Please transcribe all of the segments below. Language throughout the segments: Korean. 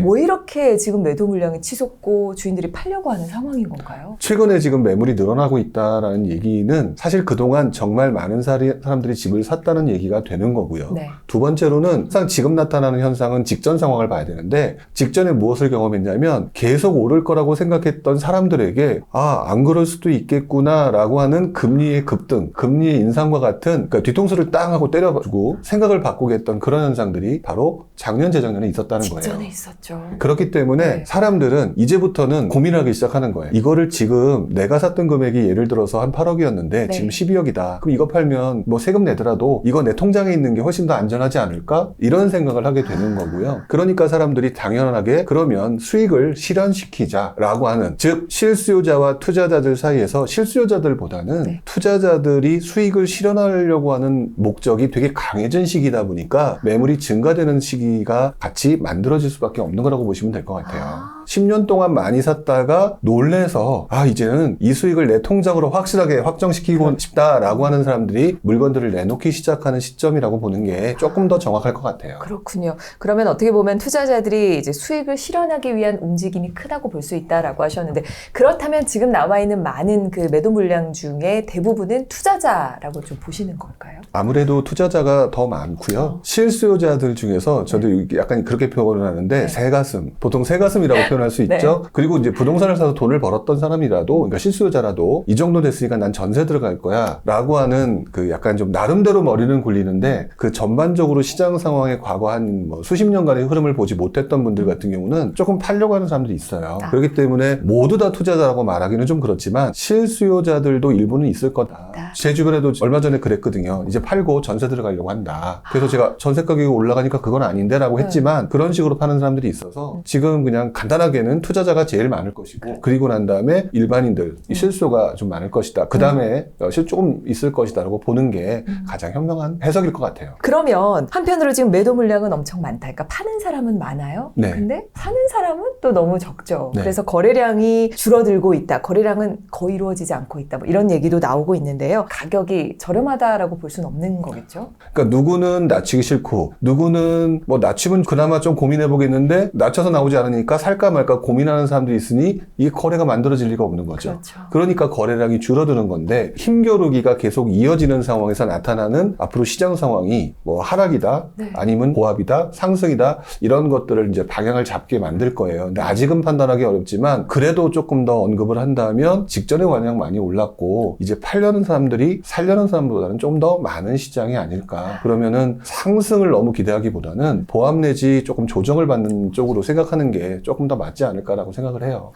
뭐 이렇게 지금 매도 물량이 치솟고 주인들이 팔려고 하는 상황인 건가요? 최근에 지금 매물이 늘어나고 있다라는 얘기는 사실 그동안 정말 많은 사람들이 집을 샀다는 얘기가 되는 거고요. 네. 두 번째로는 항상 지금 나타나는 현상은 직전 상황을 봐야 되는데 직전에 무엇을 경험했냐면 계속 오를 거라고 생각했던 사람들에게 안 그럴 수도 있겠구나 라고 하는 금리의 급등, 금리의 인상과 같은 그러니까 뒤통수를 땅 하고 때려주고 생각을 바꾸게 했던 그런 현상들이 바로 작년, 재작년에 있었다는 거예요. 직전에 있었죠. 그렇기 때문에 네. 사람들은 이제부터는 고민하기 시작하는 거예요. 이거를 지금 내가 샀던 금액이 예를 들어서 한 8억이었는데 네. 지금 12억이다. 그럼 이거 팔면 뭐 세금 내더라도 이거 내 통장에 있는 게 훨씬 더 안전하지 않을까? 이런 생각을 하게 되는 거고요. 그러니까 사람들이 당연하게 그러면 수익을 실현시키자라고 하는 즉 실수요자와 투자자들 사이에서 실수요자들보다는 네. 투자자들이 수익을 실현하려고 하는 목적이 되게 강해진 시기다 보니까 매물이 증가되는 시기가 같이 만들어질 수밖에 없는 거라고 보시면 될 것 같아요. 10년 동안 많이 샀다가 놀래서 이제는 이 수익을 내 통장으로 확실하게 확정시키고 싶다라고 하는 사람들이 물건들을 내놓기 시작하는 시점이라고 보는 게 조금 더 정확할 것 같아요. 그렇군요. 그러면 어떻게 보면 투자자들이 이제 수익을 실현하기 위한 움직임이 크다고 볼 수 있다라고 하셨는데 그렇다면 지금 나와 있는 많은 그 매도 물량 중에 대부분은 투자자라고 좀 보시는 걸까요? 아무래도 투자자가 더 많고요. 실수요자들 중에서 저도 약간 그렇게 표현을 하는데 새가슴, 보통 새가슴이라고 표현할 수 있죠. 네. 그리고 이제 부동산을 사서 돈을 벌었던 사람이라도, 그러니까 실수요자라도 이 정도 됐으니까 난 전세 들어갈 거야 라고 하는 그 약간 좀 나름대로 머리는 굴리는데 그 전반적으로 시장 상황의 과거 한 뭐 수십 년간의 흐름을 보지 못했던 분들 같은 경우는 조금 팔려고 하는 사람들이 있어요. 그렇기 때문에 모두 다 투자자라고 말하기는 좀 그렇지만 실수요자들도 일부는 있을 거다. 제 주변에도 얼마 전에 그랬거든요. 이제 팔고 전세 들어가려고 한다. 그래서 제가 전세 가격이 올라가니까 그건 아닌데 라고 했지만 그런 식으로 파는 사람들이 있어서 지금 그냥 간단하게는 투자자가 제일 많을 것이고 그리고 난 다음에 일반인들 실수요가 좀 많을 것이다. 그 다음에 조금 있을 것이다 라고 보는 게 가장 현명한 해석일 것 같아요. 그러면 한편으로 지금 매도 물량은 엄청 많다. 그러니까 파는 사람은 많아요. 네. 근데 사는 사람은 또 너무 적죠. 네. 그래서 거래량이 줄어들고 있다. 거래량은 거의 이루어지지 않고 있다. 뭐 이런 얘기도 나오고 있는데요. 가격이 저렴하다라고 볼 수는 없는 거겠죠? 그러니까 누구는 낮추기 싫고 누구는 뭐 낮추면 그나마 좀 고민해 보겠는데 낮춰서 나오지 않으니까 살까 말까 고민하는 사람들이 있으니 이 거래가 만들어질 리가 없는 거죠. 그렇죠. 그러니까 거래량이 줄어드는 건데 힘겨루기가 계속 이어지는 상황에서 나타나는 앞으로 시장 상황이 뭐 하락이다 네. 아니면 보합이다 상승이다 이런 것들을 이제 방향을 잡게 만들 거예요. 근데 아직은 판단하기 어렵지만 그래도 조금 더 언급을 한다면 직전에 워낙 많이 올랐고 이제 팔려는 사람들이 살려는 사람보다는 좀 더 많은 시장이 아닐까. 그러면은 상승을 너무 기대하기보다는 보합 내지 조금 조정을 받는 쪽으로 생각하는 게 조금 더 맞지 않을까라고 생각을 해요.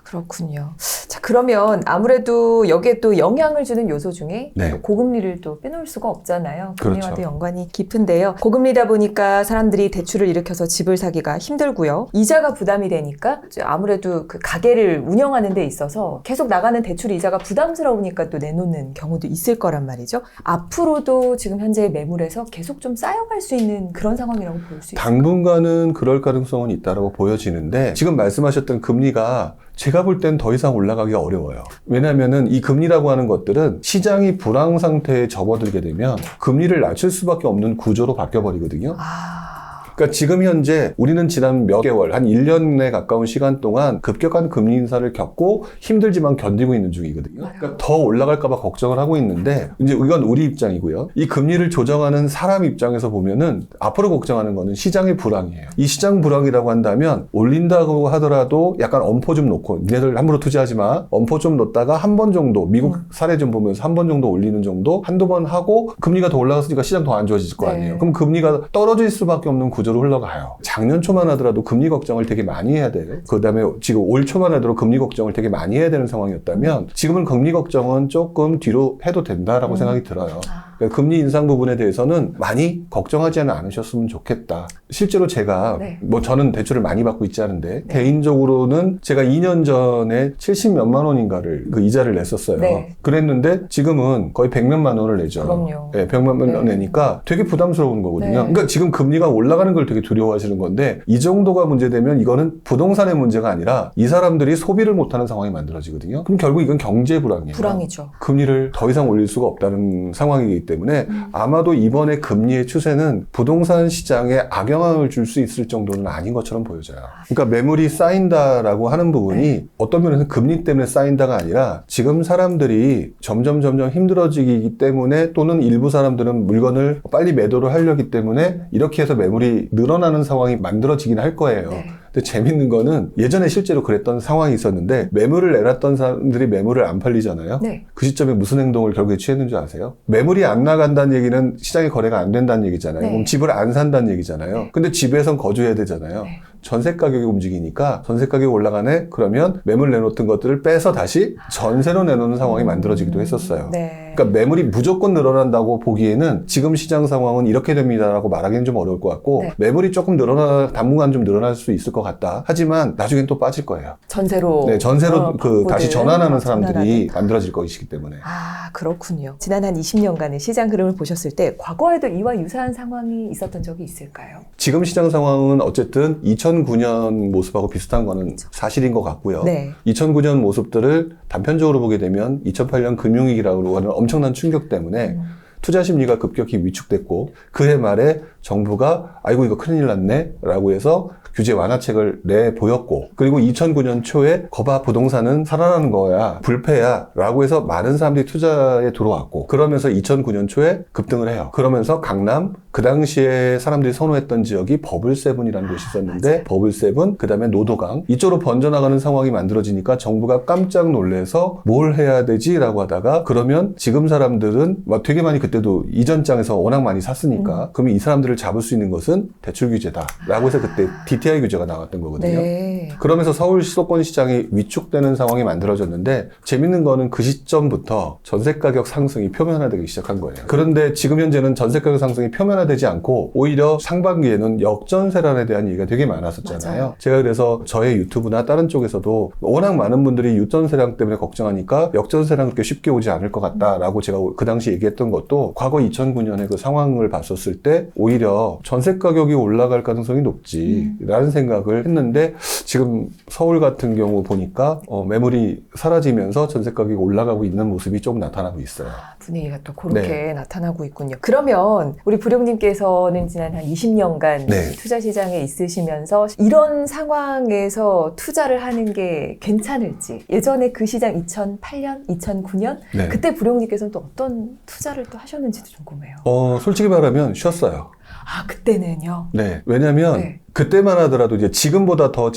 그렇군요. 자, 그러면 아무래도 여기에 또 영향을 주는 요소 중에 네. 또 고금리를 또 빼놓을 수가 없잖아요. 금리와도 그렇죠. 연관이 깊은데요. 고금리다 보니까 사람들이 대출을 일으켜서 집을 사기가 힘들고요. 이자가 부담이 되니까 아무래도 그 가게를 운영하는 데 있어서 계속 나가는 대출 이자가 부담스러우니까 또 내놓는 경우도 있을 거란 말이죠. 앞으로도 지금 현재 매물에서 계속 좀 쌓여갈 수 있는 그런 상황이라고 볼 수 있어요. 당분간은 그럴 가능성은 있다고 보여지는데 지금 말씀하셨던 금리가 제가 볼 땐 더 이상 올라가기가 어려워요. 왜냐하면은 이 금리라고 하는 것들은 시장이 불황 상태에 접어들게 되면 금리를 낮출 수밖에 없는 구조로 바뀌어버리거든요. 그러니까 지금 현재 우리는 지난 몇 개월, 한 1년에 가까운 시간 동안 급격한 금리 인사를 겪고 힘들지만 견디고 있는 중이거든요. 그러니까 더 올라갈까 봐 걱정을 하고 있는데 이제 이건 우리 입장이고요. 이 금리를 조정하는 사람 입장에서 보면은 앞으로 걱정하는 거는 시장의 불황이에요. 이 시장 불황이라고 한다면 올린다고 하더라도 약간 엄포 좀 놓고 니네들 함부로 투자하지 마. 엄포 좀 놓다가 한 번 정도 미국 사례 좀 보면서 한 번 정도 올리는 정도 한두 번 하고 금리가 더 올라갔으니까 시장 더 안 좋아질 거 아니에요. 네. 그럼 금리가 떨어질 수밖에 없는 구조로 흘러가요. 작년 초만 하더라도 금리 걱정을 되게 많이 해야 돼요. 그 다음에 지금 올 초만 하더라도 금리 걱정을 되게 많이 해야 되는 상황이었다면 지금은 금리 걱정은 조금 뒤로 해도 된다라고 생각이 들어요. 그러니까 금리 인상 부분에 대해서는 많이 걱정하지는 않으셨으면 좋겠다. 실제로 제가 뭐 저는 대출을 많이 받고 있지 않은데 개인적으로는 제가 2년 전에 70몇만 원인가를 그 이자를 냈었어요. 네. 그랬는데 지금은 거의 100몇만 원을 내죠. 그럼요. 네, 100몇만 원 내니까 되게 부담스러운 거거든요. 네. 그러니까 지금 금리가 올라가는 오른다는 걸 되게 두려워하시는 건데 이 정도가 문제되면 이거는 부동산의 문제가 아니라 이 사람들이 소비를 못하는 상황이 만들어지거든요. 그럼 결국 이건 경제 불황이에요. 불황이죠. 금리를 더 이상 올릴 수가 없다는 상황이기 때문에 아마도 이번에 금리의 추세는 부동산 시장에 악영향을 줄 수 있을 정도는 아닌 것처럼 보여져요. 그러니까 매물이 쌓인다라고 하는 부분이 어떤 면에서는 금리 때문에 쌓인다가 아니라 지금 사람들이 점점 힘들어지기 때문에 또는 일부 사람들은 물건을 빨리 매도를 하려기 때문에 이렇게 해서 매물이 늘어나는 상황이 만들어지긴 할 거예요. 네. 근데 재밌는 거는 예전에 실제로 그랬던 상황이 있었는데 매물을 내놨던 사람들이 매물을 안 팔리잖아요. 네. 그 시점에 무슨 행동을 결국에 취했는 줄 아세요? 매물이 안 나간다는 얘기는 시장에 거래가 안 된다는 얘기잖아요. 네. 그럼 집을 안 산다는 얘기잖아요. 네. 근데 집에선 거주해야 되잖아요. 네. 전세 가격이 움직이니까 전세 가격이 올라가네? 그러면 매물 내놓던 것들을 빼서 다시 전세로 내놓는 상황이 만들어지기도 했었어요. 네. 그러니까 매물이 무조건 늘어난다고 보기에는 지금 시장 상황은 이렇게 됩니다라고 말하기는 좀 어려울 것 같고 네. 매물이 조금 당분간 좀 늘어날 수 있을 것 같다. 하지만 나중엔 또 빠질 거예요. 전세로. 네, 전세로 다시 전환하는 전환하는. 사람들이 만들어질 것이기 때문에. 아, 그렇군요. 지난 한 20년간의 시장 흐름을 보셨을 때 과거에도 이와 유사한 상황이 있었던 적이 있을까요? 지금 시장 상황은 어쨌든 2009년 모습하고 비슷한 거는 사실인 것 같고요. 네. 2009년 모습들을 단편적으로 보게 되면 2008년 금융위기라고 하는 엄청난 충격 때문에 투자 심리가 급격히 위축됐고 그해 말에 정부가 아이고 이거 큰일 났네 라고 해서 규제 완화책을 내보였고 그리고 2009년 초에 거봐 부동산은 살아나는 거야 불패야 라고 해서 많은 사람들이 투자에 들어왔고 그러면서 2009년 초에 급등을 해요. 그러면서 강남 그 당시에 사람들이 선호했던 지역이 버블세븐이라는 곳이 있었는데 맞아요. 버블세븐 그 다음에 노도강 이쪽으로 번져나가는 상황이 만들어지니까 정부가 깜짝 놀래서 뭘 해야 되지 라고 하다가 그러면 지금 사람들은 막 되게 많이 그때도 이전 장에서 워낙 많이 샀으니까 그러면 이 사람들을 잡을 수 있는 것은 대출 규제다 라고 해서 그때 DTI 규제가 나왔던 거거든요. 네. 그러면서 서울 수도권 시장이 위축되는 상황이 만들어졌는데 재밌는 거는 그 시점부터 전세 가격 상승이 표면화되기 시작한 거예요. 그런데 지금 현재는 전세 가격 상승이 표면화되지 않고 오히려 상반기에는 역전세란에 대한 얘기가 되게 많았었잖아요. 맞아요. 제가 그래서 저의 유튜브나 다른 쪽에서도 워낙 많은 분들이 역전세량 때문에 걱정하니까 역전세량 그렇게 쉽게 오지 않을 것 같다라고 제가 그 당시 얘기했던 것도 과거 2009년의 그 상황을 봤었을 때 오히려 전세 가격이 올라갈 가능성이 높지라는 생각을 했는데 지금 서울 같은 경우 보니까 매물이 사라지면서 전세 가격이 올라가고 있는 모습이 좀 나타나고 있어요. 분위기가 또 그렇게 나타나고 있군요. 그러면 우리 부룡님께서는 지난 한 20년간 네. 투자 시장에 있으시면서 이런 상황에서 투자를 하는 게 괜찮을지 예전에 그 시장 2008년, 2009년 네. 그때 부룡님께서는 또 어떤 투자를 또 하셨는지도 궁금해요. 솔직히 말하면 쉬었어요. 아, 그때는요? 네. 왜냐면 네. 그때만 하더라도 이제 지금보다 더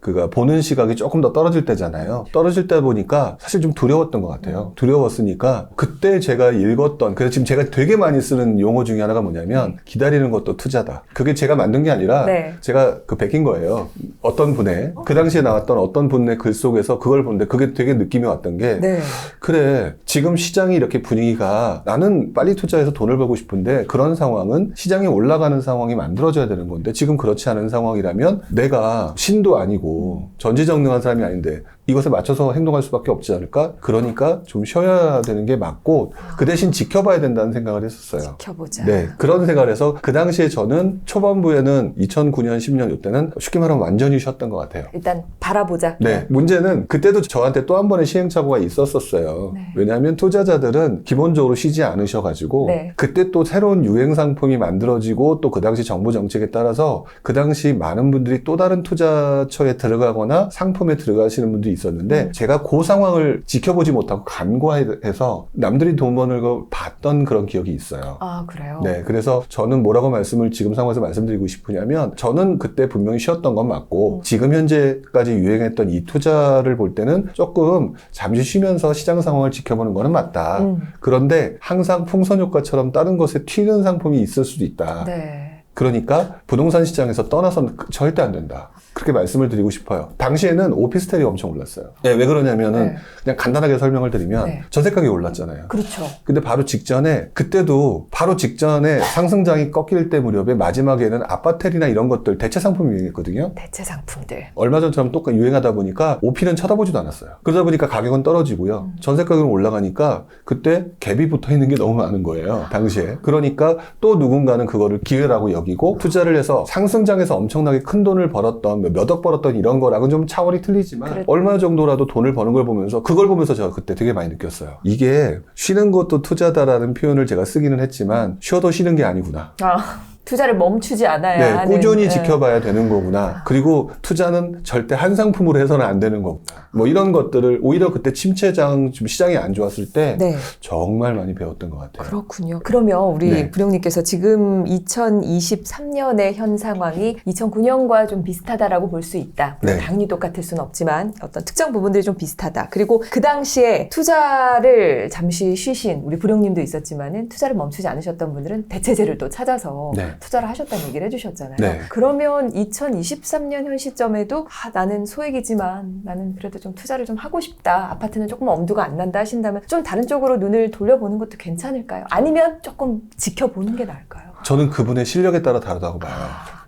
그가 보는 시각이 조금 더 떨어질 때잖아요. 떨어질 때 보니까 사실 좀 두려웠던 것 같아요. 두려웠으니까 그때 제가 읽었던, 그래서 지금 제가 되게 많이 쓰는 용어 중에 하나가 뭐냐면 기다리는 것도 투자다. 그게 제가 만든 게 아니라 네. 제가 베낀 거예요. 어떤 분의, 그 당시에 나왔던 어떤 분의 글 속에서 그걸 보는데 그게 되게 느낌이 왔던 게 네. 그래, 지금 시장이 이렇게 분위기가 나는 빨리 투자해서 돈을 벌고 싶은데 그런 상황은 시장이 올라가는 상황이 만들어져야 되는 건데 지금 그렇지 않은 상황이라면 내가 신도 아니고 전지전능한 사람이 아닌데 이것에 맞춰서 행동할 수밖에 없지 않을까? 그러니까 좀 쉬어야 되는 게 맞고 그 대신 지켜봐야 된다는 생각을 했었어요. 지켜보자. 네, 그런 생각을 해서 그 당시에 저는 초반부에는 2009년, 10년 이때는 쉽게 말하면 완전히 쉬었던 것 같아요. 일단 바라보자. 네, 문제는 그때도 저한테 또 한 번의 시행착오가 있었어요. 네. 왜냐하면 투자자들은 기본적으로 쉬지 않으셔가지고 네. 그때 또 새로운 유행 상품이 만들어지고 또 그 당시 정부 정책에 따라서 그 당시 많은 분들이 또 다른 투자처에 들어가거나 상품에 들어가시는 분들이 있었는데 제가 그 상황을 지켜보지 못하고 간과해서 남들이 돈 버는 거 봤던 그런 기억이 있어요. 아, 그래요? 네, 그래서 저는 뭐라고 말씀을 지금 상황에서 말씀드리고 싶으냐면 저는 그때 분명히 쉬었던 건 맞고 지금 현재까지 유행했던 이 투자를 볼 때는 조금 잠시 쉬면서 시장 상황을 지켜보는 거는 맞다. 그런데 항상 풍선 효과처럼 다른 것에 튀는 상품이 있을 수도 있다. 네. 그러니까 부동산 시장에서 떠나서는 절대 안 된다. 그렇게 말씀을 드리고 싶어요. 당시에는 오피스텔이 엄청 올랐어요. 네, 왜 그러냐면은 네. 그냥 간단하게 설명을 드리면 네. 전세 가격이 올랐잖아요. 그렇죠. 근데 그때도 바로 직전에 상승장이 꺾일 때 무렵에 마지막에는 아파텔이나 이런 것들 대체 상품이 유행했거든요. 대체 상품들. 얼마 전처럼 똑같이 유행하다 보니까 오피는 쳐다보지도 않았어요. 그러다 보니까 가격은 떨어지고요. 전세 가격은 올라가니까 그때 갭이 붙어 있는 게 너무 많은 거예요. 당시에. 그러니까 또 누군가는 그거를 기회라고 여기고 투자를 해서 상승장에서 엄청나게 큰 돈을 벌었던 몇 억 벌었던 이런 거랑은 좀 차원이 틀리지만 그렇죠. 얼마 정도라도 돈을 버는 걸 보면서 그걸 보면서 제가 그때 되게 많이 느꼈어요. 이게 쉬는 것도 투자다라는 표현을 제가 쓰기는 했지만 쉬어도 쉬는 게 아니구나. 투자를 멈추지 않아야 네, 하는. 꾸준히 네. 지켜봐야 되는 거구나. 그리고 투자는 절대 한 상품으로 해서는 안 되는 거구나. 뭐 이런 것들을 오히려 그때 침체장, 좀 시장이 안 좋았을 때 네. 정말 많이 배웠던 것 같아요. 그렇군요. 그러면 우리 네. 부령님께서 지금 2023년의 현 상황이 2009년과 좀 비슷하다라고 볼 수 있다. 네. 당연히 똑같을 수는 없지만 어떤 특정 부분들이 좀 비슷하다. 그리고 그 당시에 투자를 잠시 쉬신 우리 부령님도 있었지만은 투자를 멈추지 않으셨던 분들은 대체제를 또 찾아서 네. 투자를 하셨다는 얘기를 해주셨잖아요. 네. 그러면 2023년 현 시점에도 나는 소액이지만 나는 그래도 좀 투자를 좀 하고 싶다. 아파트는 조금 엄두가 안 난다 하신다면 좀 다른 쪽으로 눈을 돌려보는 것도 괜찮을까요? 아니면 조금 지켜보는 게 나을까요? 저는 그분의 실력에 따라 다르다고 봐요.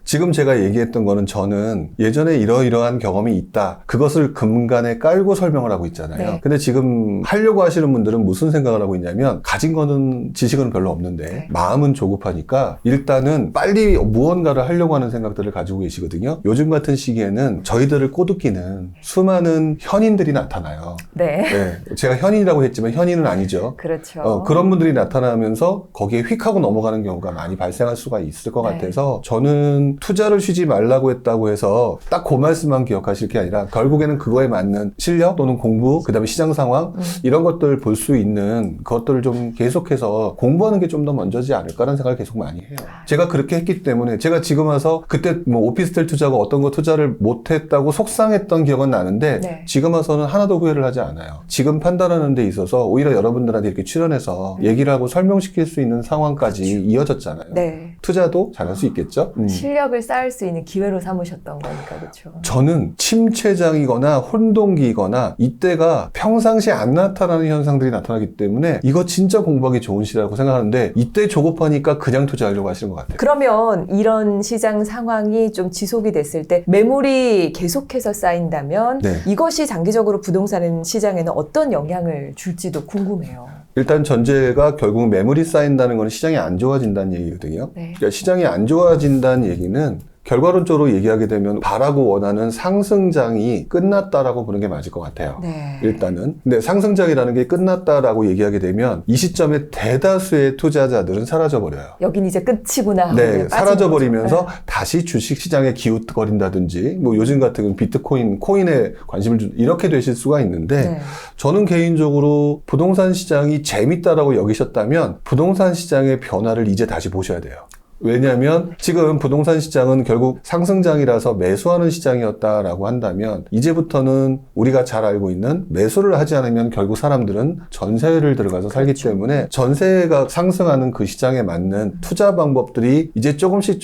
지금 제가 얘기했던 거는 저는 예전에 이러이러한 경험이 있다. 그것을 근간에 깔고 설명을 하고 있잖아요. 네. 근데 지금 하려고 하시는 분들은 무슨 생각을 하고 있냐면 가진 거는 지식은 별로 없는데 네. 마음은 조급하니까 일단은 빨리 무언가를 하려고 하는 생각들을 가지고 계시거든요. 요즘 같은 시기에는 저희들을 꼬드기는 수많은 현인들이 나타나요. 네. 네, 제가 현인이라고 했지만 현인은 아니죠. 그렇죠. 그런 분들이 나타나면서 거기에 휙 하고 넘어가는 경우가 많이 발생할 수가 있을 것 네. 같아서 저는 투자를 쉬지 말라고 했다고 해서 딱 그 말씀만 기억하실 게 아니라 결국에는 그거에 맞는 실력 또는 공부, 그 다음에 시장 상황 이런 것들을 볼 수 있는 것들을 좀 계속해서 공부하는 게 좀 더 먼저지 않을까라는 생각을 계속 많이 해요. 제가 그렇게 했기 때문에 제가 지금 와서 그때 뭐 오피스텔 투자고 어떤 거 투자를 못했다고 속상했던 기억은 나는데 네. 지금 와서는 하나도 후회를 하지 않아요. 지금 판단하는 데 있어서 오히려 여러분들한테 이렇게 출연해서 얘기를 하고 설명시킬 수 있는 상황까지 이어졌잖아요. 네. 투자도 잘할 수 있겠죠? 실력을 쌓을 수 있는 기회로 삼으셨던 거니까 그렇죠. 저는 침체장이거나 혼동기거나 이때가 평상시에 안 나타나는 현상들이 나타나기 때문에 이거 진짜 공부하기 좋은 시라고 생각하는데 이때 조급하니까 그냥 투자하려고 하시는 것 같아요. 그러면 이런 시장 상황이 좀 지속이 됐을 때 매물이 계속해서 쌓인다면 네. 이것이 장기적으로 부동산 시장에는 어떤 영향을 줄지도 궁금해요. 일단 전제가 결국 매물이 쌓인다는 건 시장이 안 좋아진다는 얘기거든요. 네. 그러니까 시장이 안 좋아진다는 얘기는 결과론적으로 얘기하게 되면 바라고 원하는 상승장이 끝났다라고 보는 게 맞을 것 같아요. 네. 일단은. 근데 상승장이라는 게 끝났다라고 얘기하게 되면 이 시점에 대다수의 투자자들은 사라져버려요. 여긴 이제 끝이구나. 하고 네, 빠지는 사라져버리면서 거죠. 다시 주식시장에 기웃거린다든지 뭐 요즘 같은 경우는 비트코인, 코인에 관심을 이렇게 되실 수가 있는데 네. 저는 개인적으로 부동산 시장이 재밌다라고 여기셨다면 부동산 시장의 변화를 이제 다시 보셔야 돼요. 왜냐하면 지금 부동산 시장은 결국 상승장이라서 매수하는 시장이었다라고 한다면 이제부터는 우리가 잘 알고 있는 매수를 하지 않으면 결국 사람들은 전세를 들어가서 살기 그렇죠. 때문에 전세가 상승하는 그 시장에 맞는 투자 방법들이 이제 조금씩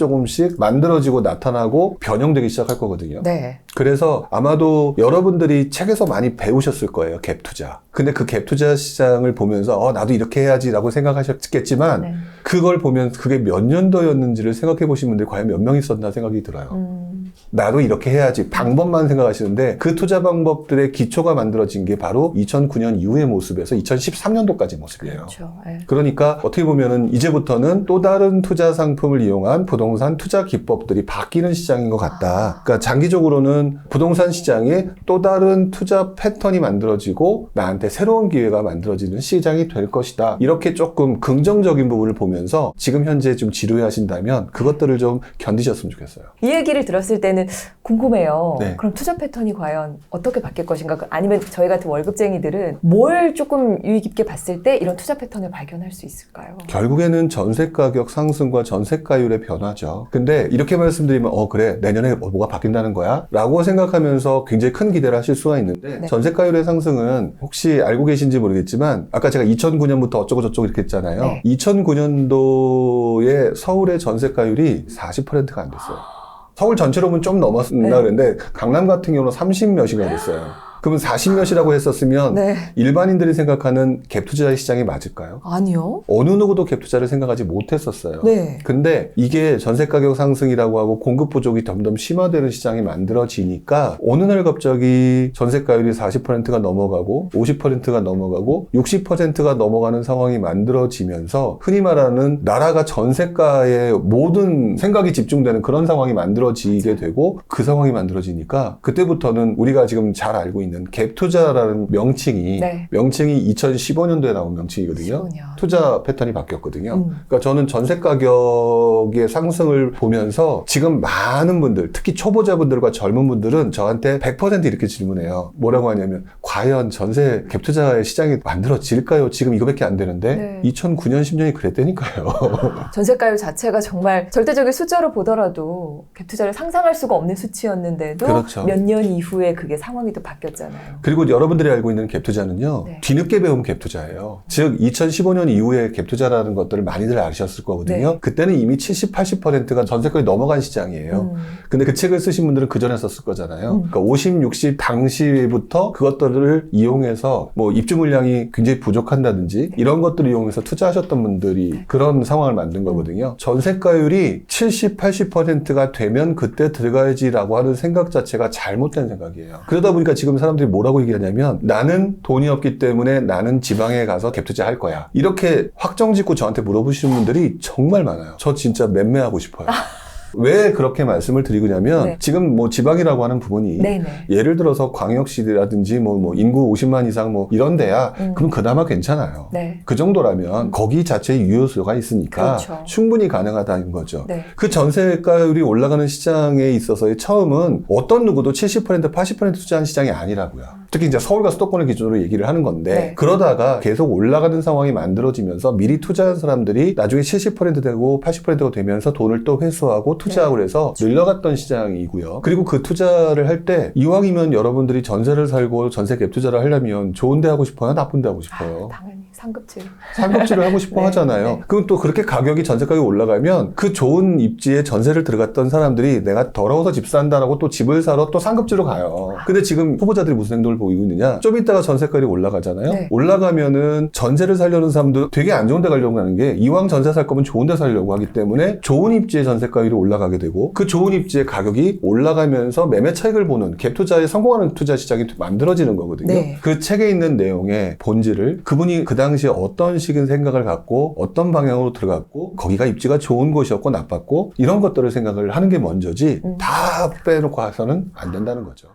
만들어지고 나타나고 변형되기 시작할 거거든요. 네. 그래서 아마도 여러분들이 책에서 많이 배우셨을 거예요. 갭 투자. 근데 그 갭 투자 시장을 보면서 나도 이렇게 해야지라고 생각하셨겠지만 네. 그걸 보면 그게 몇 년도였는지를 생각해 보신 분들이 과연 몇 명 있었나 생각이 들어요. 나도 이렇게 해야지 방법만 생각하시는데 그 투자 방법들의 기초가 만들어진 게 바로 2009년 이후의 모습에서 2013년도까지 모습이에요. 그렇죠. 네. 그러니까 어떻게 보면은 이제부터는 또 다른 투자 상품을 이용한 부동산 투자 기법들이 바뀌는 시장인 것 같다. 그러니까 장기적으로는 부동산 시장에 또 다른 투자 패턴이 만들어지고 나한테 새로운 기회가 만들어지는 시장이 될 것이다. 이렇게 조금 긍정적인 부분을 보면서 지금 현재 좀 지루해하신다면 그것들을 좀 견디셨으면 좋겠어요. 이 얘기를 들었을 때는 궁금해요. 네. 그럼 투자 패턴이 과연 어떻게 바뀔 것인가? 아니면 저희 같은 월급쟁이들은 뭘 조금 유의 깊게 봤을 때 이런 투자 패턴을 발견할 수 있을까요? 결국에는 전세 가격 상승과 전세가율의 변화죠. 근데 이렇게 말씀드리면 그래 내년에 뭐가 바뀐다는 거야? 라고 생각하면서 굉장히 큰 기대를 하실 수가 있는데 네. 전세가율의 상승은 혹시 알고 계신지 모르겠지만 아까 제가 2009년부터 어쩌고 저쩌고 이렇게 했잖아요. 네. 2009년도에 서울의 전세가율이 40%가 안 됐어요. 서울 전체로 보면 좀 넘었나 네. 그랬는데 강남 같은 경우는 30몇이가 됐어요. 그러면 40몇이라고 했었으면 네. 일반인들이 생각하는 갭 투자 시장이 맞을까요? 아니요. 어느 누구도 갭 투자를 생각하지 못했었어요. 네. 근데 이게 전세 가격 상승이라고 하고 공급 부족이 점점 심화되는 시장이 만들어지니까 어느 날 갑자기 전세가율이 40%가 넘어가고 50%가 넘어가고 60%가 넘어가는 상황이 만들어지면서 흔히 말하는 나라가 전세가에 모든 생각이 집중되는 그런 상황이 만들어지게 되고 그 상황이 만들어지니까 그때부터는 우리가 지금 잘 알고 있는 갭 투자라는 명칭이 네. 2015년도에 나온 명칭이거든요. 15년. 투자 패턴이 바뀌었거든요. 그러니까 저는 전세 가격의 상승을 보면서 지금 많은 분들, 특히 초보자분들과 젊은 분들은 저한테 100% 이렇게 질문해요. 뭐라고 하냐면 과연 전세 갭 투자의 시장이 만들어질까요? 지금 이거밖에 안 되는데 네. 2009년, 10년이 그랬다니까요. 전세가율 자체가 정말 절대적인 숫자로 보더라도 갭 투자를 상상할 수가 없는 수치였는데도 그렇죠. 몇 년 이후에 그게 상황이 또 바뀌었잖아요. 그리고 여러분들이 알고 있는 갭 투자는요. 네. 뒤늦게 배운 갭 투자예요. 즉 2015년 이후에 갭 투자라는 것들을 많이들 아셨을 거거든요. 네. 그때는 이미 70, 80%가 전세가율이 넘어간 시장이에요. 근데 그 책을 쓰신 분들은 그 전에 썼을 거잖아요. 그러니까 50, 60 당시부터 그것들을 이용해서 뭐 입주 물량이 굉장히 부족한다든지 이런 것들을 이용해서 투자하셨던 분들이 그런 상황을 만든 거거든요. 전세가율이 70, 80%가 되면 그때 들어가야지라고 하는 생각 자체가 잘못된 생각이에요. 그러다 보니까 지금 사람들이 뭐라고 얘기하냐면 나는 돈이 없기 때문에 나는 지방에 가서 갭 투자할 거야. 이렇게 확정 짓고 저한테 물어보시는 분들이 정말 많아요. 저 진짜 맴매하고 싶어요. 왜 그렇게 말씀을 드리냐면 네. 지금 뭐 지방이라고 하는 부분이 네네. 예를 들어서 광역시라든지 뭐 인구 50만 이상 뭐 이런 데야 그럼 그나마 괜찮아요. 네. 그 정도라면 거기 자체에 유효수가 있으니까 그렇죠. 충분히 가능하다는 거죠. 네. 그 전세가율이 올라가는 시장에 있어서의 처음은 어떤 누구도 70% 80% 투자한 시장이 아니라고요. 특히 이제 서울과 수도권을 기준으로 얘기를 하는 건데 네. 그러다가 계속 올라가는 상황이 만들어지면서 미리 투자한 사람들이 나중에 70% 되고 80%가 되면서 돈을 또 회수하고 투자하고 해서 늘려갔던 시장이고요. 그리고 그 투자를 할 때 이왕이면 여러분들이 전세를 살고 전세 갭 투자를 하려면 좋은 데 하고 싶어요? 나쁜 데 하고 싶어요? 당연히 상급질. 상급지를 하고 싶어 네, 하잖아요. 네. 그럼 또 그렇게 가격이 전세 가격이 올라가면 그 좋은 입지에 전세를 들어갔던 사람들이 내가 더러워서 집 산다라고 또 집을 사러 또 상급지로 가요. 근데 지금 후보자들이 무슨 행동을 보이고 있느냐? 좀 이따가 전세가율이 올라가잖아요. 네. 올라가면은 전세를 살려는 사람도 되게 안 좋은 데 가려고 하는 게 이왕 전세 살 거면 좋은 데 살려고 하기 때문에 좋은 입지에 전세가율이 올라가게 되고 그 좋은 입지의 가격이 올라가면서 매매 차익을 보는 갭 투자에 성공하는 투자 시장이 만들어지는 거거든요. 네. 그 책에 있는 내용의 본질을 그분이 그 당시에 어떤 식의 생각을 갖고 어떤 방향으로 들어갔고 거기가 입지가 좋은 곳이었고 나빴고 이런 것들을 생각을 하는 게 먼저지 다 빼놓고 해서는 안 된다는 거죠.